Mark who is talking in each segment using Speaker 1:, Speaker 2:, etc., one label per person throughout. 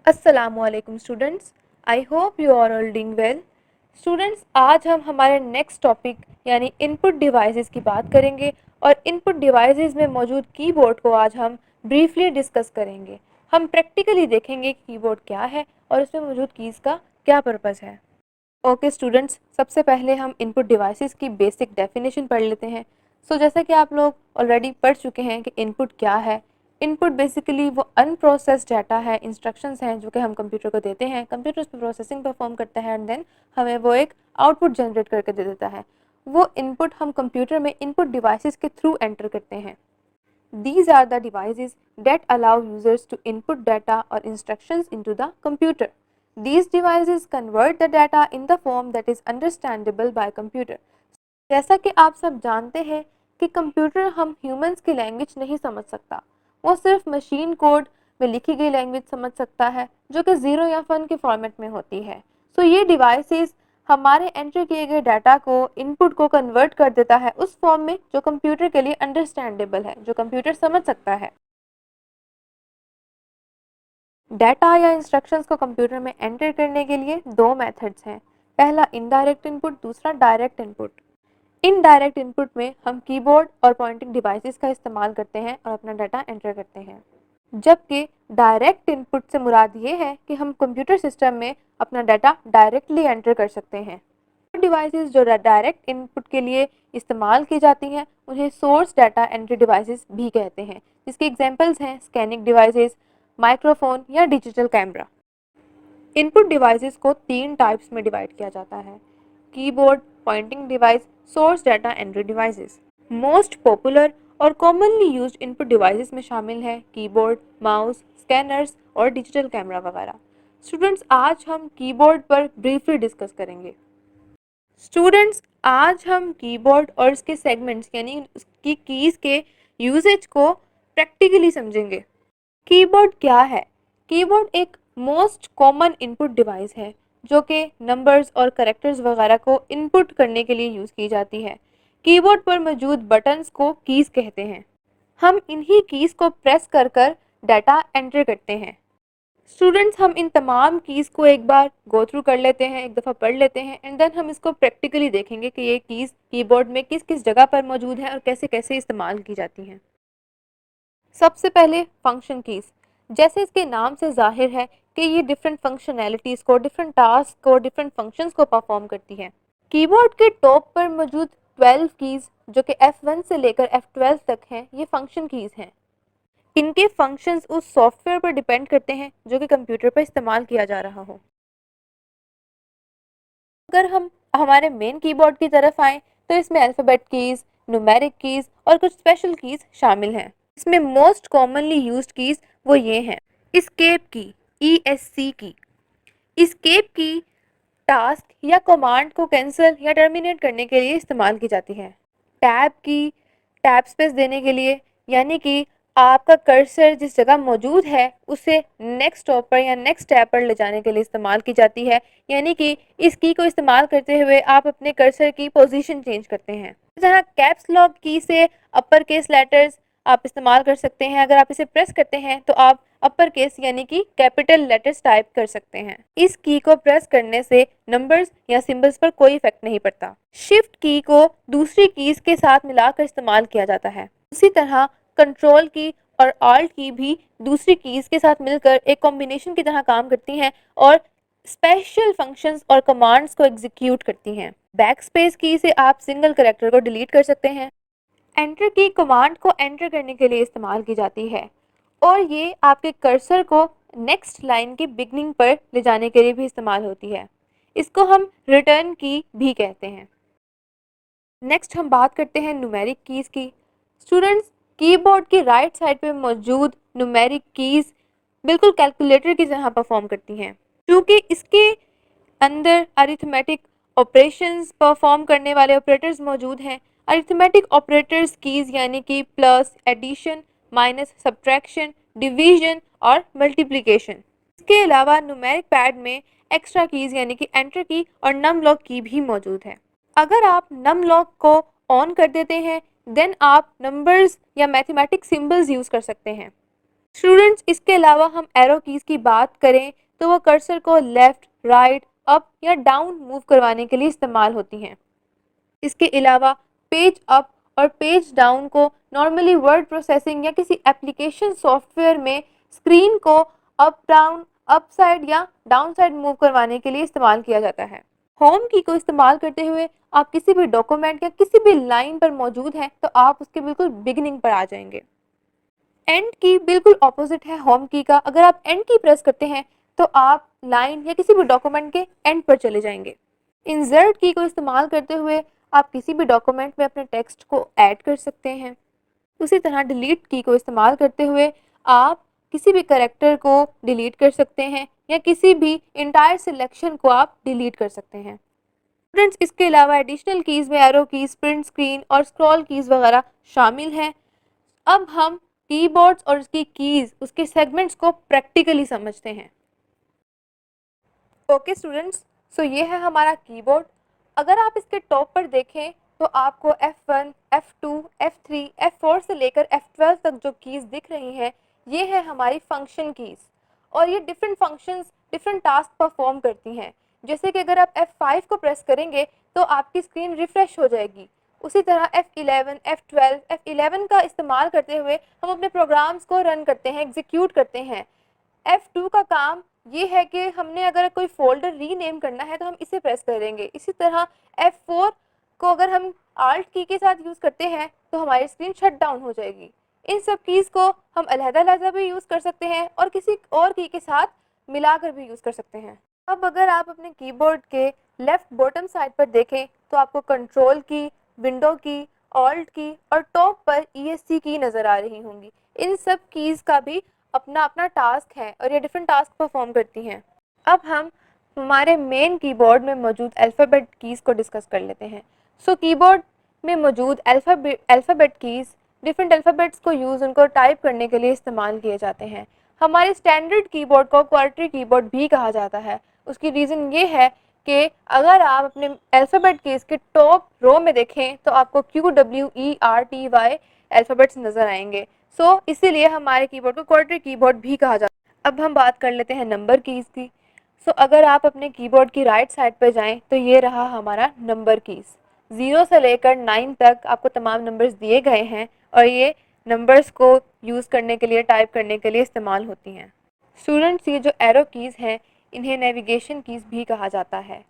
Speaker 1: अस्सलामुअलैकुम students, I hope you are all doing well. Students, आज हम हमारे नेक्स्ट टॉपिक यानी इनपुट डिवाइसेस की बात करेंगे और इनपुट डिवाइसेस में मौजूद कीबोर्ड को आज हम ब्रीफली डिस्कस करेंगे। हम प्रैक्टिकली देखेंगे कि कीबोर्ड क्या है और उसमें मौजूद कीज़ का क्या पर्पस है। ओके स्टूडेंट्स, सबसे पहले हम इनपुट डिवाइसेस की बेसिक डेफिनेशन पढ़ लेते हैं। जैसा कि आप लोग ऑलरेडी पढ़ चुके हैं कि इनपुट क्या है। इनपुट बेसिकली वो अनप्रोसेस्ड डाटा है, इंस्ट्रक्शंस हैं जो कि हम कंप्यूटर को देते हैं, कंप्यूटर उस पर प्रोसेसिंग परफॉर्म करता है एंड देन हमें वो एक आउटपुट जनरेट करके दे देता है। वो इनपुट हम कंप्यूटर में इनपुट डिवाइसेस के थ्रू एंटर करते हैं। These are the devices that allow users to input data or instructions into the computer. These devices convert the data in the form that is understandable by computer. जैसा कि आप सब जानते हैं कि कंप्यूटर हम ह्यूमंस की लैंग्वेज नहीं समझ सकता, वो सिर्फ मशीन कोड में लिखी गई लैंग्वेज समझ सकता है जो कि 0 या 1 के फॉर्मेट में होती है। ये डिवाइसेस हमारे एंटर किए गए डाटा को, इनपुट को कन्वर्ट कर देता है उस फॉर्म में जो कंप्यूटर के लिए अंडरस्टैंडेबल है, जो कंप्यूटर समझ सकता है। डाटा या इंस्ट्रक्शंस को कंप्यूटर में एंटर करने के लिए दो मेथड्स हैं, पहला इनडायरेक्ट इनपुट, दूसरा डायरेक्ट इनपुट। इनडायरेक्ट इनपुट में हम कीबोर्ड और पॉइंटिंग डिवाइसेस का इस्तेमाल करते हैं और अपना डाटा एंटर करते हैं, जबकि डायरेक्ट इनपुट से मुराद ये है कि हम कंप्यूटर सिस्टम में अपना डाटा डायरेक्टली एंटर कर सकते हैं। डिवाइसेस जो डायरेक्ट इनपुट के लिए इस्तेमाल की जाती हैं उन्हें सोर्स डाटा एंट्री डिवाइसेस भी कहते हैं, जिसके एग्जांपल्स हैं स्कैनिंग डिवाइसेस, माइक्रोफोन या डिजिटल कैमरा। इनपुट डिवाइसेस को 3 टाइप्स में डिवाइड किया जाता है: keyboard, pointing device, source data entry devices. Most popular और कॉमनली यूज्ड इनपुट डिवाइसेस में शामिल हैं कीबोर्ड, माउस, स्कैनर्स और डिजिटल कैमरा वगैरह। स्टूडेंट्स, आज हम कीबोर्ड पर ब्रीफली डिस्कस करेंगे। स्टूडेंट्स, आज हम कीबोर्ड और इसके सेगमेंट्स यानी उसकी कीज़ के यूजेज को प्रैक्टिकली समझेंगे। कीबोर्ड क्या है? कीबोर्ड एक मोस्ट कॉमन इनपुट डिवाइस है जो कि नंबर्स और कैरेक्टर्स वगैरह को इनपुट करने के लिए यूज़ की जाती है। कीबोर्ड पर मौजूद बटन्स को कीज़ कहते हैं। हम इन्हीं कीज़ को प्रेस कर कर डाटा एंटर करते हैं। स्टूडेंट्स, हम इन तमाम कीज़ को एक बार गो थ्रू कर लेते हैं, एक दफ़ा पढ़ लेते हैं एंड देन हम इसको प्रैक्टिकली देखेंगे कि ये कीज़ कीबोर्ड में किस किस जगह पर मौजूद हैं और कैसे कैसे इस्तेमाल की जाती हैं। सबसे पहले फंक्शन कीज़, जैसे इसके नाम से जाहिर है कि ये डिफरेंट फंक्शनैलिटीज़ को, डिफरेंट टास्क को, डिफरेंट फंक्शंस को परफॉर्म करती हैं। कीबोर्ड के टॉप पर मौजूद 12 कीज़ जो कि F1 से लेकर F12 तक हैं, ये फंक्शन कीज़ हैं। इनके फंक्शंस उस सॉफ्टवेयर पर डिपेंड करते हैं जो कि कंप्यूटर पर इस्तेमाल किया जा रहा हो। अगर हम हमारे मेन कीबोर्ड की तरफ आएँ तो इसमें अल्फ़ाबेट कीज़, न्यूमेरिक कीज़ और कुछ स्पेशल कीज़ शामिल हैं। इसमें मोस्ट कॉमनली यूज्ड कीज़ वो ये हैं: एस्केप की, ESC की। एस्केप की टास्क या कमांड को कैंसिल या टर्मिनेट करने के लिए इस्तेमाल की जाती है। टैब की, टैब स्पेस देने के लिए, यानी कि आपका कर्सर जिस जगह मौजूद है उसे नेक्स्ट स्टॉप पर या नेक्स्ट टैब पर ले जाने के लिए इस्तेमाल की जाती है, यानी कि इस की को इस्तेमाल करते हुए आप अपने कर्सर की पोजीशन चेंज करते हैं। इस तरह कैप्स लॉक की से अपर केस लेटर्स आप इस्तेमाल कर सकते हैं। अगर आप इसे प्रेस करते हैं तो आप अपर केस यानी कि कैपिटल लेटर्स टाइप कर सकते हैं। इस की को प्रेस करने से नंबर्स या सिंबल्स पर कोई इफेक्ट नहीं पड़ता। शिफ्ट की को दूसरी कीज के साथ मिलाकर इस्तेमाल किया जाता है। उसी तरह कंट्रोल की और ऑल्ट की भी दूसरी कीज के साथ मिलकर एक कॉम्बिनेशन की तरह काम करती हैं और स्पेशल फंक्शंस और कमांड्स को एग्जीक्यूट करती हैं। बैक स्पेस की से आप सिंगल कैरेक्टर को डिलीट कर सकते हैं। एंटर की कमांड को एंटर करने के लिए इस्तेमाल की जाती है और ये आपके कर्सर को नेक्स्ट लाइन की बिगनिंग पर ले जाने के लिए भी इस्तेमाल होती है। इसको हम रिटर्न की भी कहते हैं। नेक्स्ट हम बात करते हैं न्यूमेरिक कीज़ की। स्टूडेंट्स, कीबोर्ड की राइट साइड पे मौजूद न्यूमेरिक कीज़ बिल्कुल कैलकुलेटर की तरह परफॉर्म करती हैं, क्योंकि इसके अंदर अरिथमेटिक ऑपरेशंस परफॉर्म करने वाले ऑपरेटर्स मौजूद हैं। अरिथमेटिक ऑपरेटर्स कीज़ यानी कि plus, addition, minus, subtraction, division और मल्टीप्लिकेशन। इसके अलावा न्यूमेरिक पैड में एक्स्ट्रा कीज़ यानी कि एंटर की और नम लॉक की भी मौजूद है। अगर आप नम लॉक को ऑन कर देते हैं देन आप नंबर्स या मैथमेटिक सिंबल्स यूज़ कर सकते हैं। स्टूडेंट्स, इसके अलावा हम एरो कीज़ की बात करें तो वो कर्सर को लेफ़्ट, राइट, अप या डाउन मूव करवाने के लिए इस्तेमाल होती हैं। इसके अलावा पेज अप और पेज डाउन को नॉर्मली वर्ड प्रोसेसिंग या किसी एप्लीकेशन सॉफ्टवेयर में स्क्रीन को अप डाउन, अप साइड या डाउन साइड मूव करवाने के लिए इस्तेमाल किया जाता है। होम की को इस्तेमाल करते हुए आप किसी भी डॉक्यूमेंट या किसी भी लाइन पर मौजूद हैं तो आप उसके बिल्कुल बिगिनिंग पर आ जाएंगे। एंड की बिल्कुल ऑपोजिट है होम की का। अगर आप एंड की प्रेस करते हैं तो आप लाइन या किसी भी डॉक्यूमेंट के एंड पर चले जाएंगे। इंसर्ट की को इस्तेमाल करते हुए आप किसी भी डॉक्यूमेंट में अपने टेक्स्ट को ऐड कर सकते हैं। उसी तरह डिलीट की को इस्तेमाल करते हुए आप किसी भी कैरेक्टर को डिलीट कर सकते हैं या किसी भी इंटायर सिलेक्शन को आप डिलीट कर सकते हैं। स्टूडेंट्स, इसके अलावा एडिशनल कीज़ में एरो कीज़, प्रिंट स्क्रीन और स्क्रॉल कीज़ वगैरह शामिल हैं। अब हम कीबोर्ड्स और उसकी कीज़, उसके सेगमेंट्स को प्रैक्टिकली समझते हैं। ओके स्टूडेंट्स, सो ये है हमारा कीबोर्ड। अगर आप इसके टॉप पर देखें तो आपको F1, F2, F3, F4 से लेकर F12 तक जो कीज़ दिख रही हैं ये है हमारी फंक्शन कीज़ और ये different functions, different task perform करती हैं। जैसे कि अगर आप F5 को प्रेस करेंगे तो आपकी स्क्रीन रिफ्रेश हो जाएगी। उसी तरह F11, F12, F11 का इस्तेमाल करते हुए हम अपने प्रोग्राम्स को रन करते हैं, एग्जीक्यूट करते हैं। F2 का काम ये है कि हमने अगर कोई फ़ोल्डर रीनेम करना है तो हम इसे प्रेस करेंगे। इसी तरह F4 को अगर हम Alt की के साथ यूज़ करते हैं तो हमारी स्क्रीन शट डाउन हो जाएगी। इन सब कीज़ को हम अलहदा-अलहदा भी यूज़ कर सकते हैं और किसी और की के साथ मिलाकर भी यूज़ कर सकते हैं। अब अगर आप अपने कीबोर्ड के लेफ़्ट बॉटम साइड पर देखें तो आपको कंट्रोल की, विंडो की, ऑल्ट की और टॉप पर ESC की नज़र आ रही होंगी। इन सब कीज़ का भी अपना अपना टास्क है और ये डिफरेंट टास्क परफॉर्म करती हैं। अब हम हमारे मेन कीबोर्ड में मौजूद अल्फ़ाबेट कीज़ को डिस्कस कर लेते हैं। सो कीबोर्ड में मौजूद अल्फ़ाबेट कीज़ डिफरेंट अल्फ़ाबेट्स को उनको टाइप करने के लिए इस्तेमाल किए जाते हैं। हमारे स्टैंडर्ड कीबोर्ड को क्वार्टरी कीबोर्ड भी कहा जाता है। उसकी रीज़न ये है कि अगर आप अपने अल्फ़ाबेट कीज़ के टॉप रो में देखें तो आपको QWERTY अल्फ़ाबेट्स नज़र आएंगे। इसीलिए हमारे कीबोर्ड को क्वार्टरी कीबोर्ड भी कहा जाता है। अब हम बात कर लेते हैं नंबर कीज़ की। अगर आप अपने कीबोर्ड की राइट साइड पर जाएं तो ये रहा हमारा नंबर कीज़। 0 से लेकर 9 तक आपको तमाम नंबर्स दिए गए हैं और ये नंबर्स को यूज़ करने के लिए, टाइप करने के लिए इस्तेमाल होती हैं। स्टूडेंट्स, ये जो एरो कीज़ हैं इन्हें नेविगेशन कीज़ भी कहा जाता है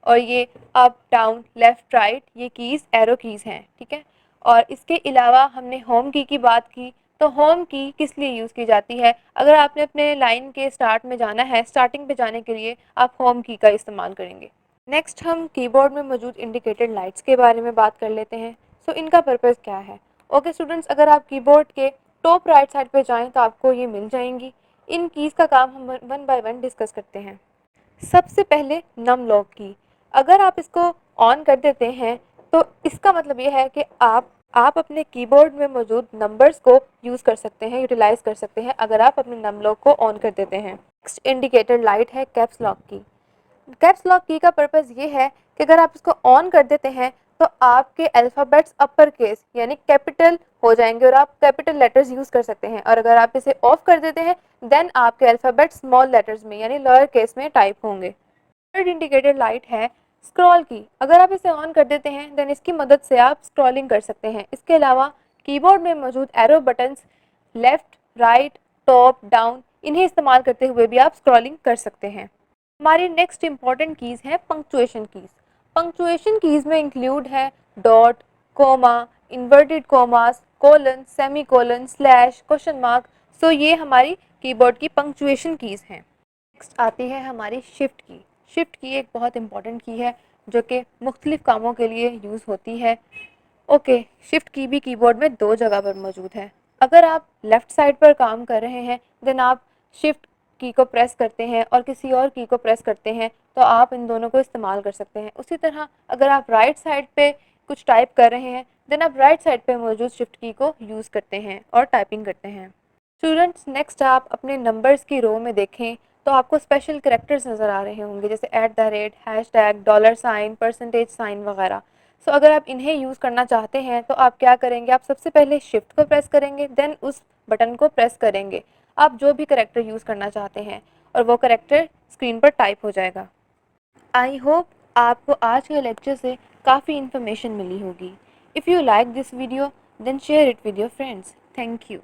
Speaker 1: और ये अप, डाउन, लेफ़्ट, राइट ये कीज़ एरो कीज़ हैं, ठीक है। और इसके अलावा हमने होम की बात की। तो होम की किस लिए यूज़ की जाती है? अगर आपने अपने लाइन के स्टार्ट में जाना है, स्टार्टिंग पे जाने के लिए आप होम की का इस्तेमाल करेंगे। नेक्स्ट हम कीबोर्ड में मौजूद इंडिकेटेड लाइट्स के बारे में बात कर लेते हैं। इनका पर्पज़ क्या है? ओके स्टूडेंट्स, अगर आप कीबोर्ड के टॉप राइट साइड पे जाएं तो आपको ये मिल जाएंगी। इन कीज़ का काम हम वन बाय वन डिस्कस करते हैं। सबसे पहले नम लॉक की। अगर आप इसको ऑन कर देते हैं तो इसका मतलब ये है कि आप अपने कीबोर्ड में मौजूद नंबर्स को यूज़ कर सकते हैं, यूटिलाइज कर सकते हैं अगर आप अपने नम लॉक को ऑन कर देते हैं। नेक्स्ट इंडिकेटर लाइट है कैप्स लॉक की। कैप्स लॉक की का पर्पज़ ये है कि अगर आप इसको ऑन कर देते हैं तो आपके अल्फ़ाबेट्स अपर केस यानी कैपिटल हो जाएंगे और आप कैपिटल लेटर्स यूज़ कर सकते हैं। और अगर आप इसे ऑफ कर देते हैं देन आपके अल्फ़ाबेट्स स्मॉल लेटर्स में यानी लोअर केस में टाइप होंगे। थर्ड इंडिकेटर लाइट है स्क्रॉल की। अगर आप इसे ऑन कर देते हैं देन इसकी मदद से आप स्क्रॉलिंग कर सकते हैं। इसके अलावा कीबोर्ड में मौजूद arrow buttons left, right, top, down इन्हें इस्तेमाल करते हुए भी आप स्क्रॉलिंग कर सकते हैं। हमारी नेक्स्ट इंपॉर्टेंट कीज़ है पंक्चुएशन कीज़। पंक्चुएशन कीज़ में इंक्लूड है dot, comma, inverted commas, colon, semi colon, slash, question mark. ये हमारी कीबोर्ड की पंक्चुएशन कीज़ हैं। नेक्स्ट आती है हमारी शिफ्ट की। शिफ्ट की एक बहुत इंपॉर्टेंट की है जो कि मुख्तलिफ कामों के लिए यूज़ होती है। ओके, शिफ्ट की भी कीबोर्ड में दो जगह पर मौजूद है। अगर आप लेफ़्ट साइड पर काम कर रहे हैं देन आप शिफ्ट की को प्रेस करते हैं और किसी और की को प्रेस करते हैं तो आप इन दोनों को इस्तेमाल कर सकते हैं। उसी तरह अगर आप राइट साइड पे कुछ टाइप कर रहे हैं देन आप राइट साइड पे मौजूद शिफ्ट की को यूज़ करते हैं और टाइपिंग करते हैं। स्टूडेंट्स, नेक्स्ट आप अपने नंबर्स की रो में देखें तो आपको स्पेशल कैरेक्टर्स नज़र आ रहे होंगे जैसे @ hashtag, dollar sign, percentage sign वगैरह। अगर आप इन्हें यूज़ करना चाहते हैं तो आप क्या करेंगे? आप सबसे पहले शिफ्ट को प्रेस करेंगे देन उस बटन को प्रेस करेंगे। आप जो भी करेक्टर यूज़ करना चाहते हैं और वो करेक्टर स्क्रीन पर टाइप हो जाएगा। आई होप आपको आज के लेक्चर से काफ़ी इन्फॉर्मेशन मिली होगी। If you like this video then share it with your friends. Thank you.